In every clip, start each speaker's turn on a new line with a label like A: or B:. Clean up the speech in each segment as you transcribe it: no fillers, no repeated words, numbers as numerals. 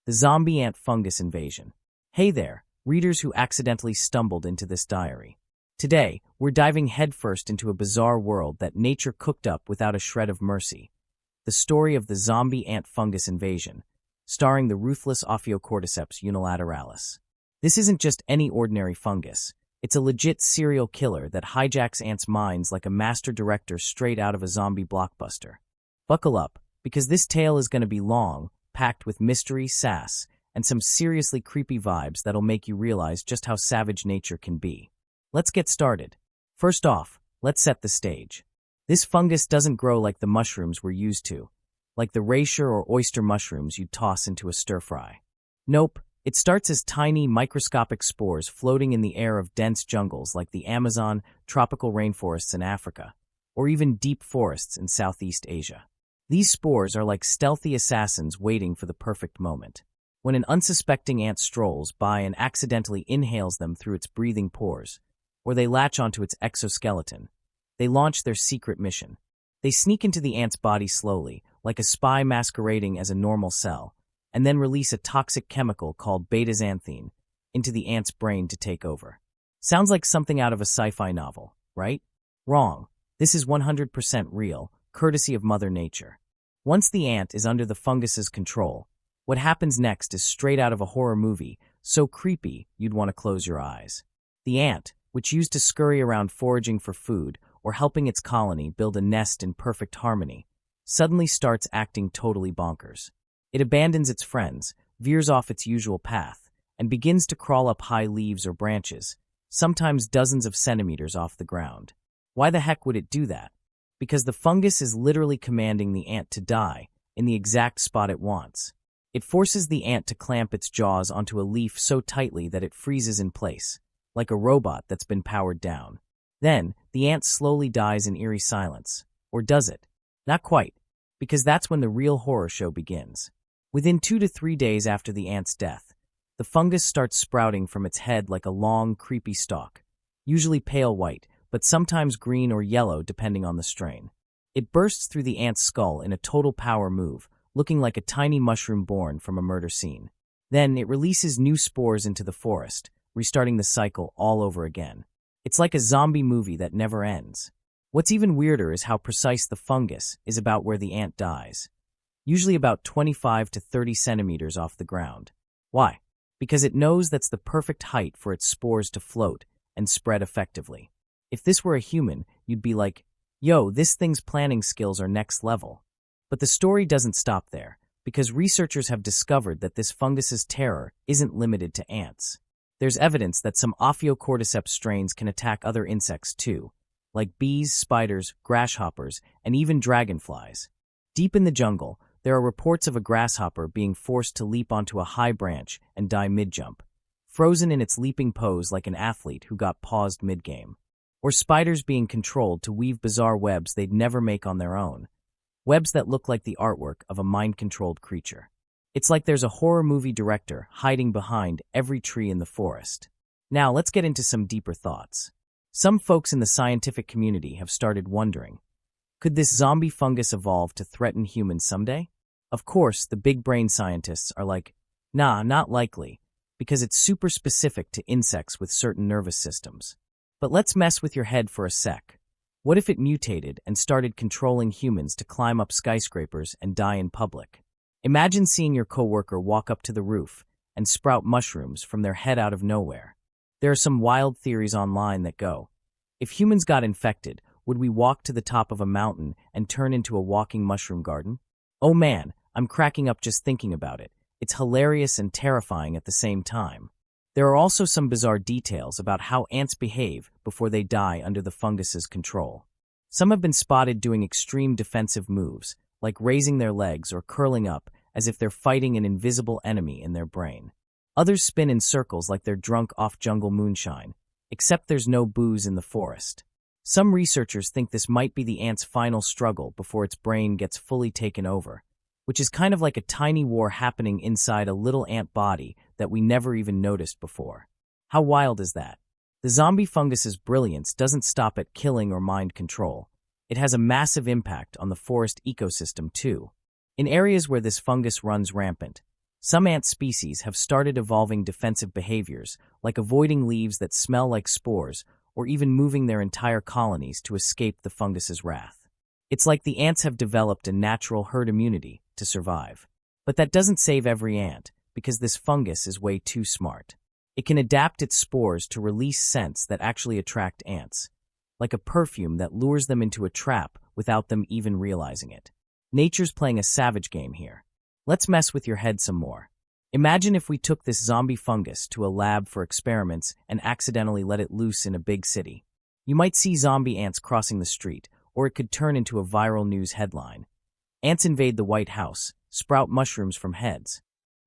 A: the zombie ant fungus invasion. Hey there, readers who accidentally stumbled into this diary. Today, we're diving headfirst into a bizarre world that nature cooked up without a shred of mercy. The story of the zombie ant fungus invasion, starring the ruthless Ophiocordyceps unilateralis. This isn't just any ordinary fungus. It's a legit serial killer that hijacks ants' minds like a master director straight out of a zombie blockbuster. Buckle up, because this tale is going to be long, packed with mystery, sass, and some seriously creepy vibes that'll make you realize just how savage nature can be. Let's get started. First off, let's set the stage. This fungus doesn't grow like the mushrooms we're used to, like the reishi or oyster mushrooms you'd toss into a stir-fry. Nope, it starts as tiny, microscopic spores floating in the air of dense jungles like the Amazon, tropical rainforests in Africa, or even deep forests in Southeast Asia. These spores are like stealthy assassins waiting for the perfect moment. When an unsuspecting ant strolls by and accidentally inhales them through its breathing pores, or they latch onto its exoskeleton, they launch their secret mission. They sneak into the ant's body slowly, like a spy masquerading as a normal cell, and then release a toxic chemical called beta-xanthine into the ant's brain to take over. Sounds like something out of a sci-fi novel, right? Wrong. This is 100% real, courtesy of Mother Nature. Once the ant is under the fungus's control, what happens next is straight out of a horror movie, so creepy you'd want to close your eyes. The ant, which used to scurry around foraging for food or helping its colony build a nest in perfect harmony, suddenly starts acting totally bonkers. It abandons its friends, veers off its usual path, and begins to crawl up high leaves or branches, sometimes dozens of centimeters off the ground. Why the heck would it do that? Because the fungus is literally commanding the ant to die in the exact spot it wants. It forces the ant to clamp its jaws onto a leaf so tightly that it freezes in place, like a robot that's been powered down. Then, the ant slowly dies in eerie silence. Or does it? Not quite, because that's when the real horror show begins. Within 2 to 3 days after the ant's death, the fungus starts sprouting from its head like a long, creepy stalk, usually pale white, but sometimes green or yellow depending on the strain. It bursts through the ant's skull in a total power move, looking like a tiny mushroom born from a murder scene. Then it releases new spores into the forest, restarting the cycle all over again. It's like a zombie movie that never ends. What's even weirder is how precise the fungus is about where the ant dies, usually about 25 to 30 centimeters off the ground. Why? Because it knows that's the perfect height for its spores to float and spread effectively. If this were a human, you'd be like, yo, this thing's planning skills are next level. But the story doesn't stop there, because researchers have discovered that this fungus's terror isn't limited to ants. There's evidence that some Ophiocordyceps strains can attack other insects too, like bees, spiders, grasshoppers, and even dragonflies. Deep in the jungle, there are reports of a grasshopper being forced to leap onto a high branch and die mid-jump, frozen in its leaping pose like an athlete who got paused mid-game. Or spiders being controlled to weave bizarre webs they'd never make on their own. Webs that look like the artwork of a mind-controlled creature. It's like there's a horror movie director hiding behind every tree in the forest. Now let's get into some deeper thoughts. Some folks in the scientific community have started wondering, could this zombie fungus evolve to threaten humans someday? Of course, the big brain scientists are like, nah, not likely, because it's super specific to insects with certain nervous systems. But let's mess with your head for a sec. What if it mutated and started controlling humans to climb up skyscrapers and die in public? Imagine seeing your coworker walk up to the roof and sprout mushrooms from their head out of nowhere. There are some wild theories online that go, if humans got infected, would we walk to the top of a mountain and turn into a walking mushroom garden? Oh man, I'm cracking up just thinking about it. It's hilarious and terrifying at the same time. There are also some bizarre details about how ants behave before they die under the fungus's control. Some have been spotted doing extreme defensive moves, like raising their legs or curling up as if they're fighting an invisible enemy in their brain. Others spin in circles like they're drunk off jungle moonshine, except there's no booze in the forest. Some researchers think this might be the ant's final struggle before its brain gets fully taken over, which is kind of like a tiny war happening inside a little ant body that we never even noticed before. How wild is that? The zombie fungus's brilliance doesn't stop at killing or mind control. It has a massive impact on the forest ecosystem too. In areas where this fungus runs rampant, Some ant species have started evolving defensive behaviors, like avoiding leaves that smell like spores, or even moving their entire colonies to escape the fungus's wrath. It's like the ants have developed a natural herd immunity to survive. But that doesn't save every ant, because this fungus is way too smart. It can adapt its spores to release scents that actually attract ants, like a perfume that lures them into a trap without them even realizing it. Nature's playing a savage game here. Let's mess with your head some more. Imagine if we took this zombie fungus to a lab for experiments and accidentally let it loose in a big city. You might see zombie ants crossing the street, or it could turn into a viral news headline. Ants invade the White House, sprout mushrooms from heads.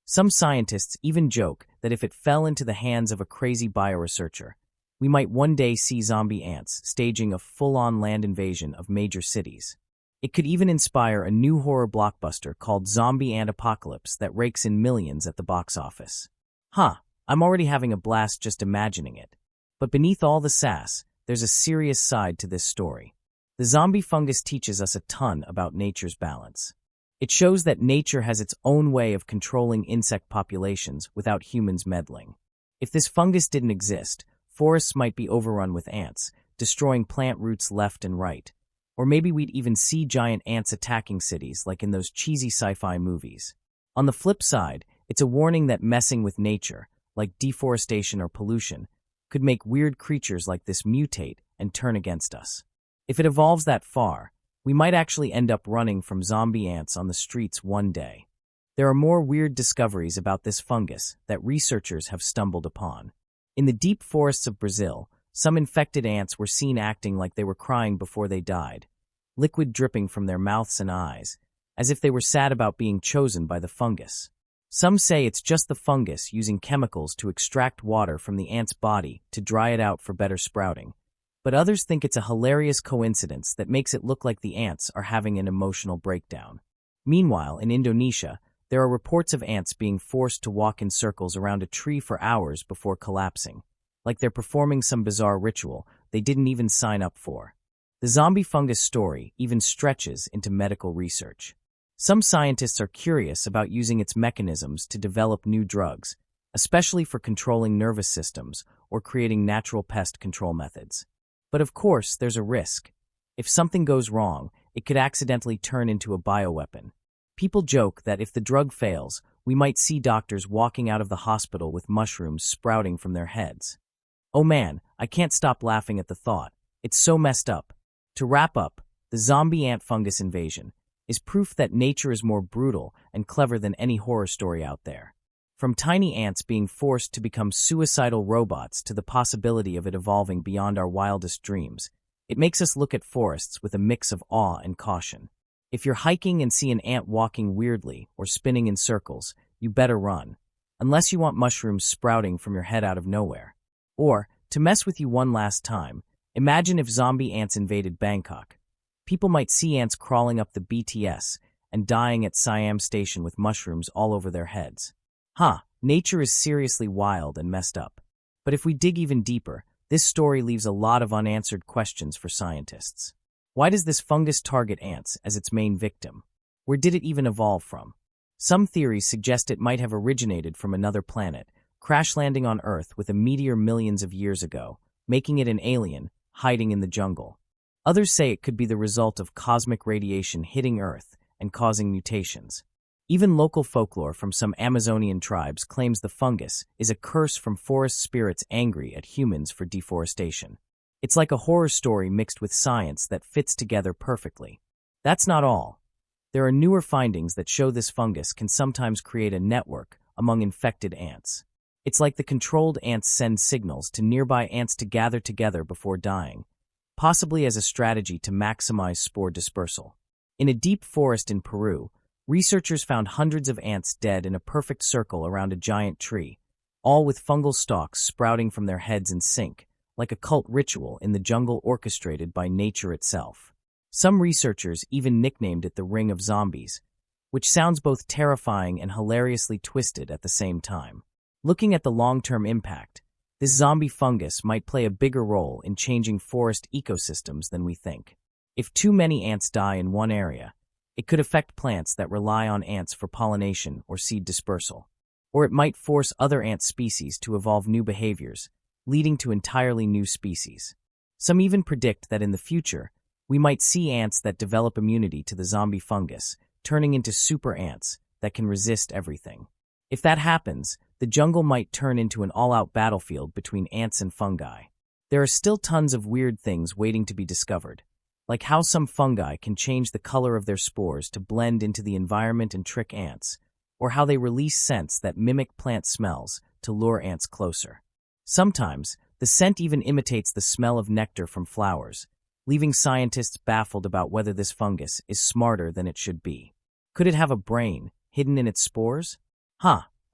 A: Some scientists even joke that if it fell into the hands of a crazy bioresearcher, we might one day see zombie ants staging a full-on land invasion of major cities. It could even inspire a new horror blockbuster called Zombie Ant Apocalypse that rakes in millions at the box office. I'm already having a blast just imagining it. But beneath all the sass, there's a serious side to this story. The zombie fungus teaches us a ton about nature's balance. It shows that nature has its own way of controlling insect populations without humans meddling. If this fungus didn't exist, forests might be overrun with ants, destroying plant roots left and right. Or maybe we'd even see giant ants attacking cities like in those cheesy sci-fi movies. On the flip side, it's a warning that messing with nature, like deforestation or pollution, could make weird creatures like this mutate and turn against us. If it evolves that far, we might actually end up running from zombie ants on the streets one day. There are more weird discoveries about this fungus that researchers have stumbled upon. In the deep forests of Brazil, some infected ants were seen acting like they were crying before they died, liquid dripping from their mouths and eyes, as if they were sad about being chosen by the fungus. Some say it's just the fungus using chemicals to extract water from the ant's body to dry it out for better sprouting. But others think it's a hilarious coincidence that makes it look like the ants are having an emotional breakdown. Meanwhile, in Indonesia, there are reports of ants being forced to walk in circles around a tree for hours before collapsing, like they're performing some bizarre ritual they didn't even sign up for. The zombie fungus story even stretches into medical research. Some scientists are curious about using its mechanisms to develop new drugs, especially for controlling nervous systems or creating natural pest control methods. But of course, there's a risk. If something goes wrong, it could accidentally turn into a bioweapon. People joke that if the drug fails, we might see doctors walking out of the hospital with mushrooms sprouting from their heads. Oh man, I can't stop laughing at the thought. It's so messed up. To wrap up, the zombie ant fungus invasion is proof that nature is more brutal and clever than any horror story out there. From tiny ants being forced to become suicidal robots to the possibility of it evolving beyond our wildest dreams, it makes us look at forests with a mix of awe and caution. If you're hiking and see an ant walking weirdly or spinning in circles, you better run, unless you want mushrooms sprouting from your head out of nowhere. Or, to mess with you one last time, imagine if zombie ants invaded Bangkok. People might see ants crawling up the BTS and dying at Siam Station with mushrooms all over their heads. Nature is seriously wild and messed up. But if we dig even deeper, this story leaves a lot of unanswered questions for scientists. Why does this fungus target ants as its main victim? Where did it even evolve from? Some theories suggest it might have originated from another planet, crash landing on Earth with a meteor millions of years ago, making it an alien, hiding in the jungle. Others say it could be the result of cosmic radiation hitting Earth and causing mutations. Even local folklore from some Amazonian tribes claims the fungus is a curse from forest spirits angry at humans for deforestation. It's like a horror story mixed with science that fits together perfectly. That's not all. There are newer findings that show this fungus can sometimes create a network among infected ants. It's like the controlled ants send signals to nearby ants to gather together before dying, possibly as a strategy to maximize spore dispersal. In a deep forest in Peru, researchers found hundreds of ants dead in a perfect circle around a giant tree, all with fungal stalks sprouting from their heads in sync, like a cult ritual in the jungle orchestrated by nature itself. Some researchers even nicknamed it the Ring of Zombies, which sounds both terrifying and hilariously twisted at the same time. Looking at the long-term impact, this zombie fungus might play a bigger role in changing forest ecosystems than we think. If too many ants die in one area, It could affect plants that rely on ants for pollination or seed dispersal. Or it might force other ant species to evolve new behaviors, leading to entirely new species. Some even predict that in the future, we might see ants that develop immunity to the zombie fungus, turning into super ants that can resist everything. If that happens, the jungle might turn into an all-out battlefield between ants and fungi. There are still tons of weird things waiting to be discovered, like how some fungi can change the color of their spores to blend into the environment and trick ants, or how they release scents that mimic plant smells to lure ants closer. Sometimes, the scent even imitates the smell of nectar from flowers, leaving scientists baffled about whether this fungus is smarter than it should be. Could it have a brain hidden in its spores?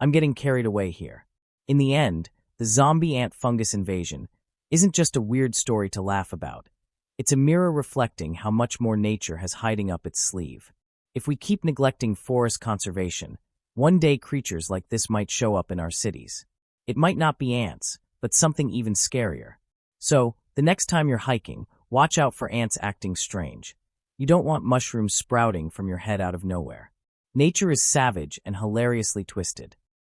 A: I'm getting carried away here. In the end, the zombie ant fungus invasion isn't just a weird story to laugh about. It's a mirror reflecting how much more nature has hiding up its sleeve. If we keep neglecting forest conservation, one day creatures like this might show up in our cities. It might not be ants, but something even scarier. So, the next time you're hiking, watch out for ants acting strange. You don't want mushrooms sprouting from your head out of nowhere. Nature is savage and hilariously twisted.